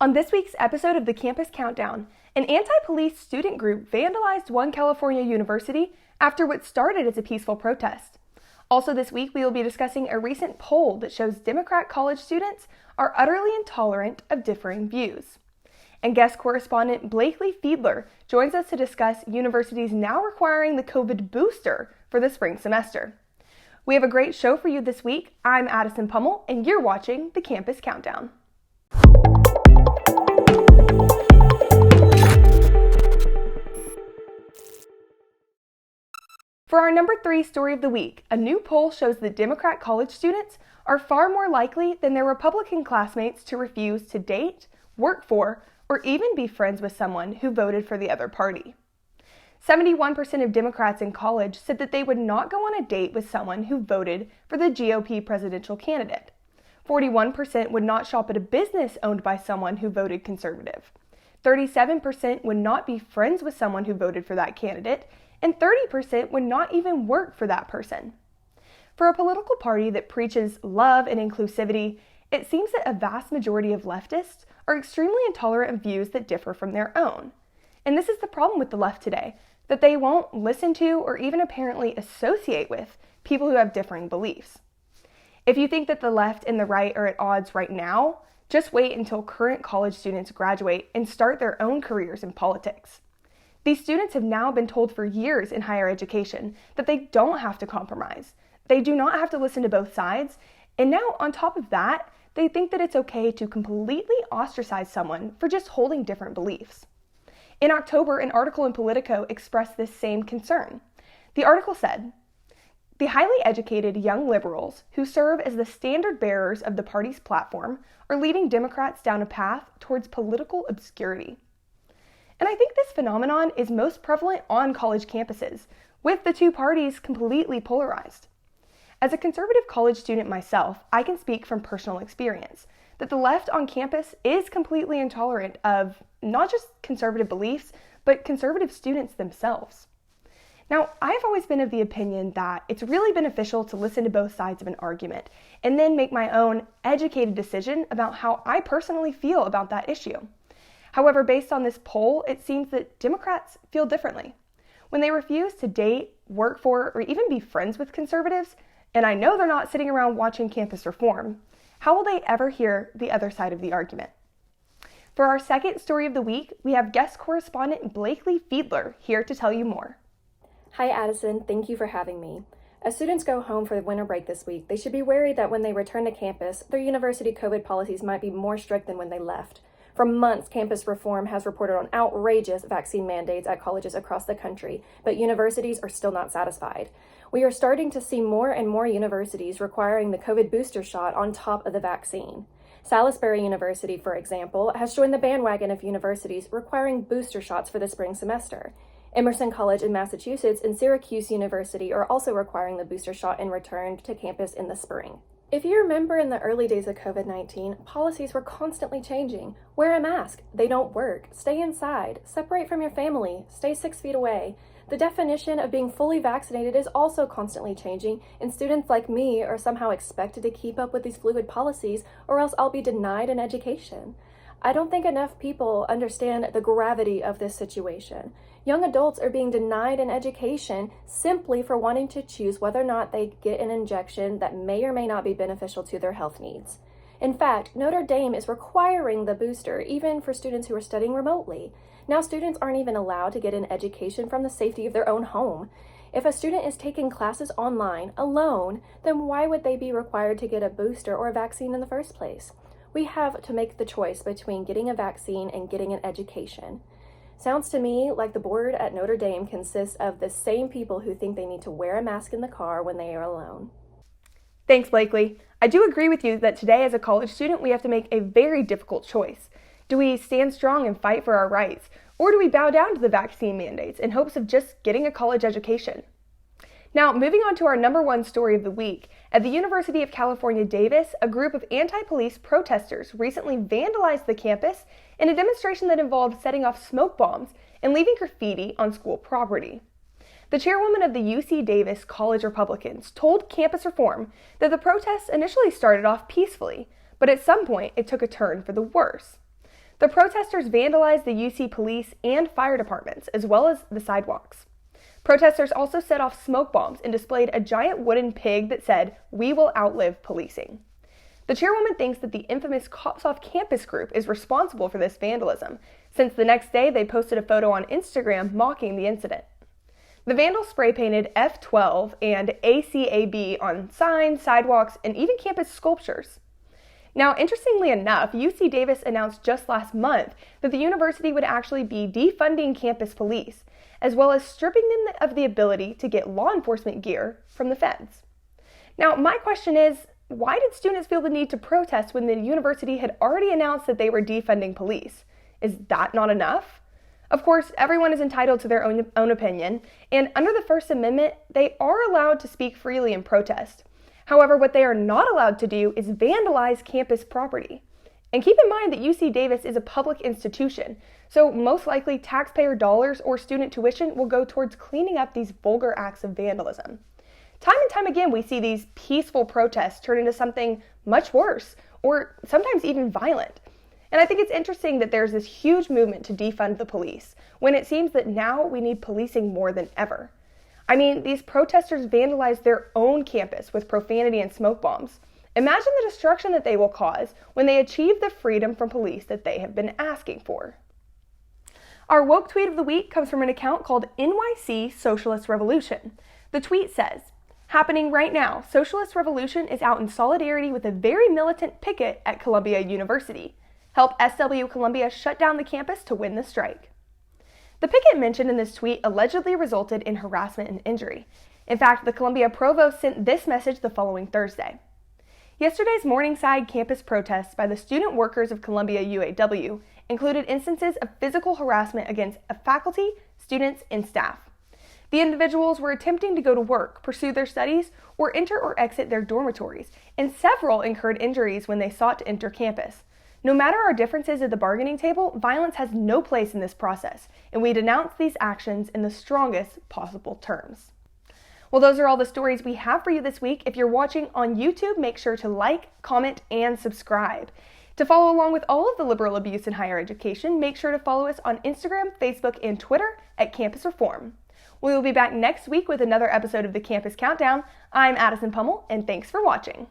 On this week's episode of the Campus Countdown, an anti-police student group vandalized one California university after what started as a peaceful protest. Also this week, we will be discussing a recent poll that shows Democrat college students are utterly intolerant of differing views. And guest correspondent Blakeley Fiedler joins us to discuss universities now requiring the COVID booster for the spring semester. We have a great show for you this week. I'm Addison Pummill, and you're watching the Campus Countdown. For our number 3 story of the week, a new poll shows that Democrat college students are far more likely than their Republican classmates to refuse to date, work for, or even be friends with someone who voted for the other party. 71% of Democrats in college said that they would not go on a date with someone who voted for the GOP presidential candidate. 41% would not shop at a business owned by someone who voted conservative. 37% would not be friends with someone who voted for that candidate, and 30% would not even work for that person. For a political party that preaches love and inclusivity, it seems that a vast majority of leftists are extremely intolerant of views that differ from their own. And this is the problem with the left today, that they won't listen to or even apparently associate with people who have differing beliefs. If you think that the left and the right are at odds right now, just wait until current college students graduate and start their own careers in politics. These students have now been told for years in higher education that they don't have to compromise. They do not have to listen to both sides. And now, on top of that, they think that it's okay to completely ostracize someone for just holding different beliefs. In October, an article in Politico expressed this same concern. The article said, "The highly educated young liberals who serve as the standard bearers of the party's platform are leading Democrats down a path towards political obscurity." And I think this phenomenon is most prevalent on college campuses, with the two parties completely polarized. As a conservative college student myself, I can speak from personal experience that the left on campus is completely intolerant of not just conservative beliefs, but conservative students themselves. Now, I've always been of the opinion that it's really beneficial to listen to both sides of an argument and then make my own educated decision about how I personally feel about that issue. However, based on this poll, it seems that Democrats feel differently. When they refuse to date, work for, or even be friends with conservatives, and I know they're not sitting around watching campus reform, how will they ever hear the other side of the argument? For our second story of the week, we have guest correspondent Blakeley Fiedler here to tell you more. Hi Addison, thank you for having me. As students go home for the winter break this week, they should be wary that when they return to campus, their university COVID policies might be more strict than when they left. For months, campus reform has reported on outrageous vaccine mandates at colleges across the country, but universities are still not satisfied. We are starting to see more and more universities requiring the COVID booster shot on top of the vaccine. Salisbury University, for example, has joined the bandwagon of universities requiring booster shots for the spring semester. Emerson College in Massachusetts and Syracuse University are also requiring the booster shot and return to campus in the spring. If you remember in the early days of COVID-19, policies were constantly changing. Wear a mask, they don't work. Stay inside, separate from your family, stay 6 feet away. The definition of being fully vaccinated is also constantly changing, and students like me are somehow expected to keep up with these fluid policies, or else I'll be denied an education. I don't think enough people understand the gravity of this situation. Young adults are being denied an education simply for wanting to choose whether or not they get an injection that may or may not be beneficial to their health needs. In fact, Notre Dame is requiring the booster even for students who are studying remotely. Now students aren't even allowed to get an education from the safety of their own home. If a student is taking classes online alone, then why would they be required to get a booster or a vaccine in the first place? We have to make the choice between getting a vaccine and getting an education. Sounds to me like the board at Notre Dame consists of the same people who think they need to wear a mask in the car when they are alone. Thanks, Blakeley. I do agree with you that today as a college student, we have to make a very difficult choice. Do we stand strong and fight for our rights, or do we bow down to the vaccine mandates in hopes of just getting a college education? Now, moving on to our number 1 story of the week, at the University of California, Davis, a group of anti-police protesters recently vandalized the campus in a demonstration that involved setting off smoke bombs and leaving graffiti on school property. The chairwoman of the UC Davis College Republicans told Campus Reform that the protests initially started off peacefully, but at some point it took a turn for the worse. The protesters vandalized the UC police and fire departments, as well as the sidewalks. Protesters also set off smoke bombs and displayed a giant wooden pig that said, "We will outlive policing." The chairwoman thinks that the infamous Cops Off Campus group is responsible for this vandalism, since the next day they posted a photo on Instagram mocking the incident. The vandals spray-painted F12 and ACAB on signs, sidewalks, and even campus sculptures. Now, interestingly enough, UC Davis announced just last month that the university would actually be defunding campus police, as well as stripping them of the ability to get law enforcement gear from the feds. Now, my question is, why did students feel the need to protest when the university had already announced that they were defunding police? Is that not enough? Of course, everyone is entitled to their own opinion, and under the First Amendment, they are allowed to speak freely in protest. However, what they are not allowed to do is vandalize campus property. And keep in mind that UC Davis is a public institution, so most likely taxpayer dollars or student tuition will go towards cleaning up these vulgar acts of vandalism. Time and time again, we see these peaceful protests turn into something much worse, or sometimes even violent. And I think it's interesting that there's this huge movement to defund the police, when it seems that now we need policing more than ever. I mean, these protesters vandalized their own campus with profanity and smoke bombs. Imagine the destruction that they will cause when they achieve the freedom from police that they have been asking for. Our woke tweet of the week comes from an account called NYC Socialist Revolution. The tweet says, "Happening right now, Socialist Revolution is out in solidarity with a very militant picket at Columbia University. Help SW Columbia shut down the campus to win the strike." The picket mentioned in this tweet allegedly resulted in harassment and injury. In fact, the Columbia provost sent this message the following Thursday. Yesterday's Morningside campus protests by the student workers of Columbia UAW included instances of physical harassment against faculty, students, and staff. The individuals were attempting to go to work, pursue their studies, or enter or exit their dormitories, and several incurred injuries when they sought to enter campus. No matter our differences at the bargaining table, violence has no place in this process, and we denounce these actions in the strongest possible terms. Well, those are all the stories we have for you this week. If you're watching on YouTube, make sure to like, comment, and subscribe. To follow along with all of the liberal abuse in higher education, make sure to follow us on Instagram, Facebook, and Twitter at Campus Reform. We will be back next week with another episode of the Campus Countdown. I'm Addison Pummill, and thanks for watching.